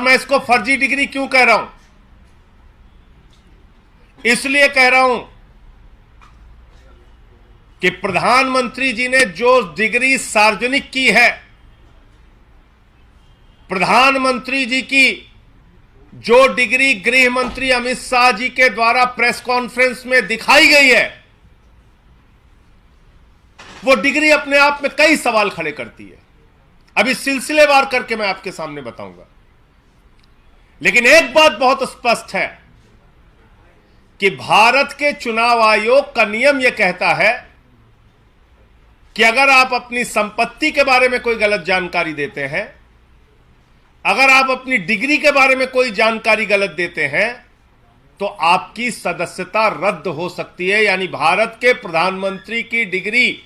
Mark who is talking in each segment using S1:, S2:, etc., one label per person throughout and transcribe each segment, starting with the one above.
S1: मैं इसको फर्जी डिग्री क्यों कह रहा हूं? इसलिए कह रहा हूं कि प्रधानमंत्री जी ने जो डिग्री सार्वजनिक की है, प्रधानमंत्री जी की जो डिग्री गृह मंत्री अमित शाह जी के द्वारा प्रेस कॉन्फ्रेंस में दिखाई गई है, वो डिग्री अपने आप में कई सवाल खड़े करती है। अभी सिलसिलेवार करके मैं आपके सामने बताऊंगा, लेकिन एक बात बहुत स्पष्ट है कि भारत के चुनाव आयोग का नियम यह कहता है कि अगर आप अपनी संपत्ति के बारे में कोई गलत जानकारी देते हैं, अगर आप अपनी डिग्री के बारे में कोई जानकारी गलत देते हैं, तो आपकी सदस्यता रद्द हो सकती है। यानी भारत के प्रधानमंत्री की डिग्री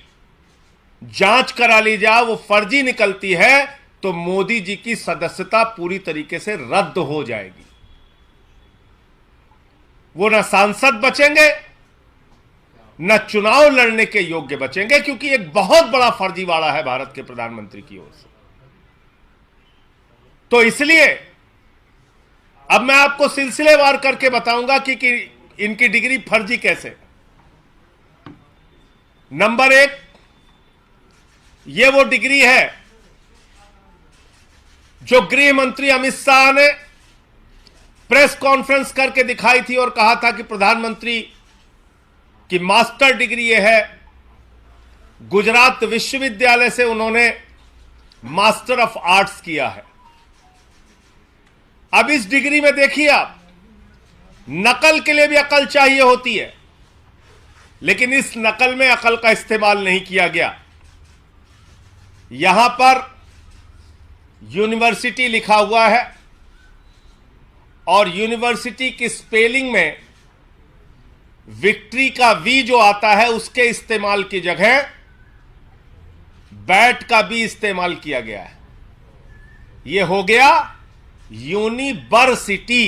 S1: जांच करा ली जाए, वो फर्जी निकलती है, तो मोदी जी की सदस्यता पूरी तरीके से रद्द हो जाएगी। वो न सांसद बचेंगे, न चुनाव लड़ने के योग्य बचेंगे, क्योंकि एक बहुत बड़ा फर्जीवाड़ा है भारत के प्रधानमंत्री की ओर से। तो इसलिए अब मैं आपको सिलसिलेवार करके बताऊंगा कि इनकी डिग्री फर्जी कैसे। नंबर एक, ये वो डिग्री है जो गृह मंत्री अमित शाह ने प्रेस कॉन्फ्रेंस करके दिखाई थी और कहा था कि प्रधानमंत्री की मास्टर डिग्री यह है। गुजरात विश्वविद्यालय से उन्होंने मास्टर ऑफ आर्ट्स किया है। अब इस डिग्री में देखिए आप, नकल के लिए भी अकल चाहिए होती है, लेकिन इस नकल में अकल का इस्तेमाल नहीं किया गया। यहां पर यूनिवर्सिटी लिखा हुआ है और यूनिवर्सिटी की स्पेलिंग में विक्ट्री का वी जो आता है उसके इस्तेमाल की जगह बैट का भी इस्तेमाल किया गया है। यह हो गया यूनिवर्सिटी।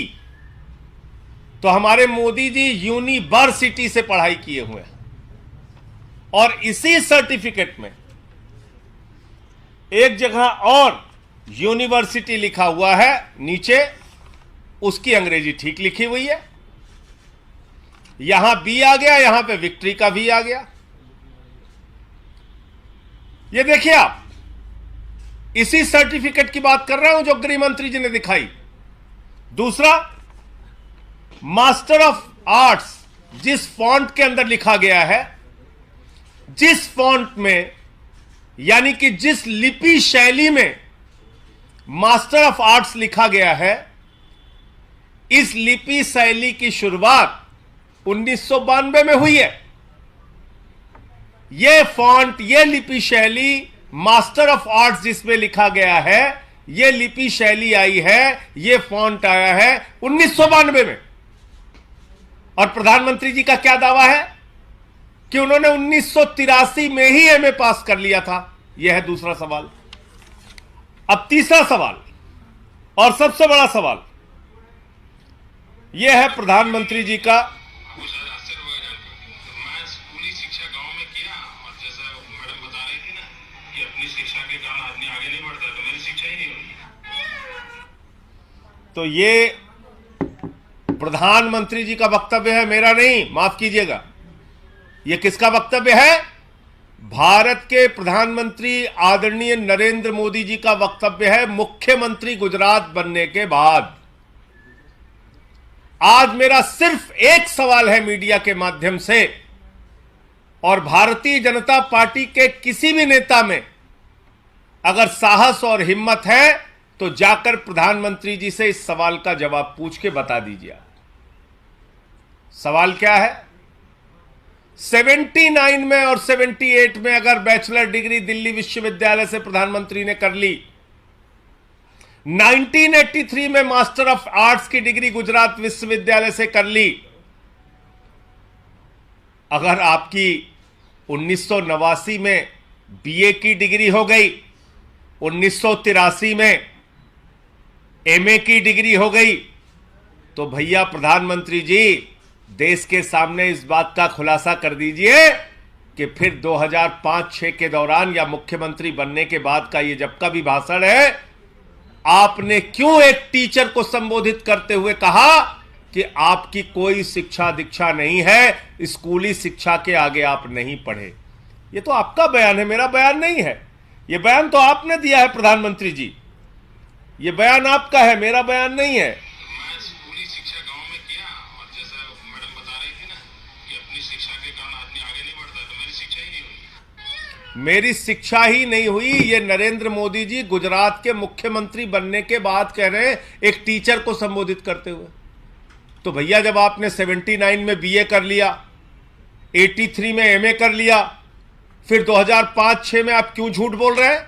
S1: तो हमारे मोदी जी यूनिवर्सिटी से पढ़ाई किए हुए हैं और इसी सर्टिफिकेट में एक जगह और यूनिवर्सिटी लिखा हुआ है, नीचे उसकी अंग्रेजी ठीक लिखी हुई है। यहां बी आ गया, यहां पे विक्ट्री का भी आ गया। ये देखिए आप, इसी सर्टिफिकेट की बात कर रहा हूं जो गृह मंत्री जी ने दिखाई। दूसरा, मास्टर ऑफ आर्ट्स जिस फॉन्ट के अंदर लिखा गया है, जिस फॉन्ट में यानी कि जिस लिपि शैली में मास्टर ऑफ आर्ट्स लिखा गया है, इस लिपि शैली की शुरुआत 1992 में हुई है। यह फॉन्ट, यह लिपि शैली, मास्टर ऑफ आर्ट्स जिसमें लिखा गया है, यह लिपि शैली आई है, यह फॉन्ट आया है 1992 में। और प्रधानमंत्री जी का क्या दावा है कि उन्होंने 1983 में ही एमए पास कर लिया था। यह है दूसरा सवाल। अब तीसरा सवाल और सबसे बड़ा सवाल यह है प्रधानमंत्री जी का।
S2: स्कूली शिक्षा गांव में किया और जैसा मैडम बता रही थी ना कि अपनी शिक्षा के कारण आदमी आगे नहीं बढ़ता, तो मेरी शिक्षा ही नहीं हुई।
S1: तो ये प्रधानमंत्री जी का वक्तव्य है, मेरा नहीं, माफ कीजिएगा। यह किसका वक्तव्य है? भारत के प्रधानमंत्री आदरणीय नरेंद्र मोदी जी का वक्तव्य है, मुख्यमंत्री गुजरात बनने के बाद। आज मेरा सिर्फ एक सवाल है मीडिया के माध्यम से, और भारतीय जनता पार्टी के किसी भी नेता में अगर साहस और हिम्मत है तो जाकर प्रधानमंत्री जी से इस सवाल का जवाब पूछ के बता दीजिए। सवाल क्या है? 79 में और 78 में अगर बैचलर डिग्री दिल्ली विश्वविद्यालय से प्रधानमंत्री ने कर ली, 1983 में मास्टर ऑफ आर्ट्स की डिग्री गुजरात विश्वविद्यालय से कर ली, अगर आपकी 1989 में बीए की डिग्री हो गई, 1983 में एमए की डिग्री हो गई, तो भैया प्रधानमंत्री जी देश के सामने इस बात का खुलासा कर दीजिए कि फिर 2005-06 के दौरान या मुख्यमंत्री बनने के बाद का ये जब का भी भाषण है, आपने क्यों एक टीचर को संबोधित करते हुए कहा कि आपकी कोई शिक्षा दीक्षा नहीं है, स्कूली शिक्षा के आगे आप नहीं पढ़े? यह तो आपका बयान है, मेरा बयान नहीं है। यह बयान तो आपने दिया है प्रधानमंत्री जी, यह बयान आपका है, मेरा बयान नहीं है।
S2: मैं स्कूली शिक्षा गांव में किया, और जैसा मैडम बता रही थी ना कि अपनी शिक्षा के कारण आदमी आगे नहीं बढ़ता, तो मेरी शिक्षा ही नहीं हुई।
S1: मेरी शिक्षा ही नहीं हुई, ये नरेंद्र मोदी जी गुजरात के मुख्यमंत्री बनने के बाद कह रहे हैं एक टीचर को संबोधित करते हुए। तो भैया, जब आपने 79 में बीए कर लिया, 83 में एमए कर लिया, फिर 2005-6 में आप क्यों झूठ बोल रहे हैं?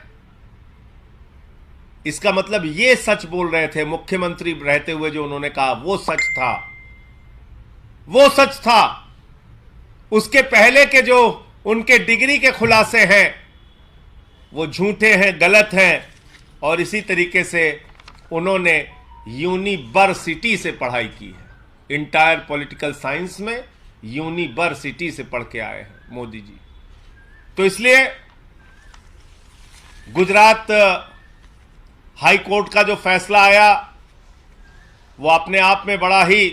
S1: इसका मतलब ये सच बोल रहे थे मुख्यमंत्री रहते हुए, जो उन्होंने कहा वो सच था, वो सच था। उसके पहले के जो उनके डिग्री के खुलासे हैं वो झूठे हैं, गलत हैं। और इसी तरीके से उन्होंने यूनिवर्सिटी से पढ़ाई की है, इंटायर पॉलिटिकल साइंस में यूनिवर्सिटी से पढ़ के आए हैं मोदी जी। तो इसलिए गुजरात हाई कोर्ट का जो फैसला आया वो अपने आप में बड़ा ही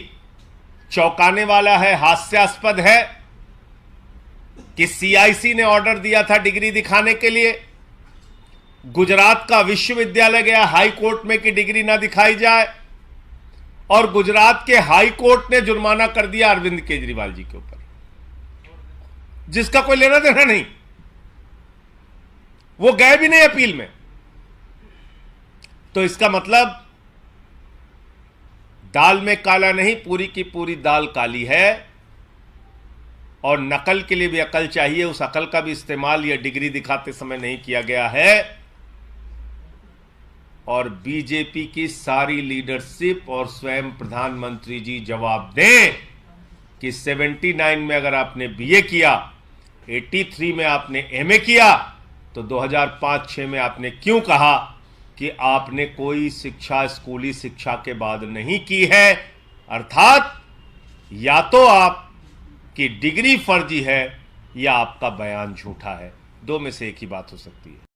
S1: चौंकाने वाला है, हास्यास्पद है कि सीआईसी ने ऑर्डर दिया था डिग्री दिखाने के लिए, गुजरात का विश्वविद्यालय गया हाई कोर्ट में कि डिग्री ना दिखाई जाए, और गुजरात के हाई कोर्ट ने जुर्माना कर दिया अरविंद केजरीवाल जी के ऊपर, जिसका कोई लेना देना नहीं। वो गए भी नहीं अपील में। तो इसका मतलब दाल में काला नहीं, पूरी की पूरी दाल काली है। और नकल के लिए भी अकल चाहिए, उस अकल का भी इस्तेमाल यह डिग्री दिखाते समय नहीं किया गया है। और बीजेपी की सारी लीडरशिप और स्वयं प्रधानमंत्री जी जवाब दें कि 79 में अगर आपने बीए किया, 83 में आपने एमए किया, तो 2005-6 में आपने क्यों कहा कि आपने कोई शिक्षा स्कूली शिक्षा के बाद नहीं की है? अर्थात या तो आपकी डिग्री फर्जी है या आपका बयान झूठा है, दो में से एक ही बात हो सकती है।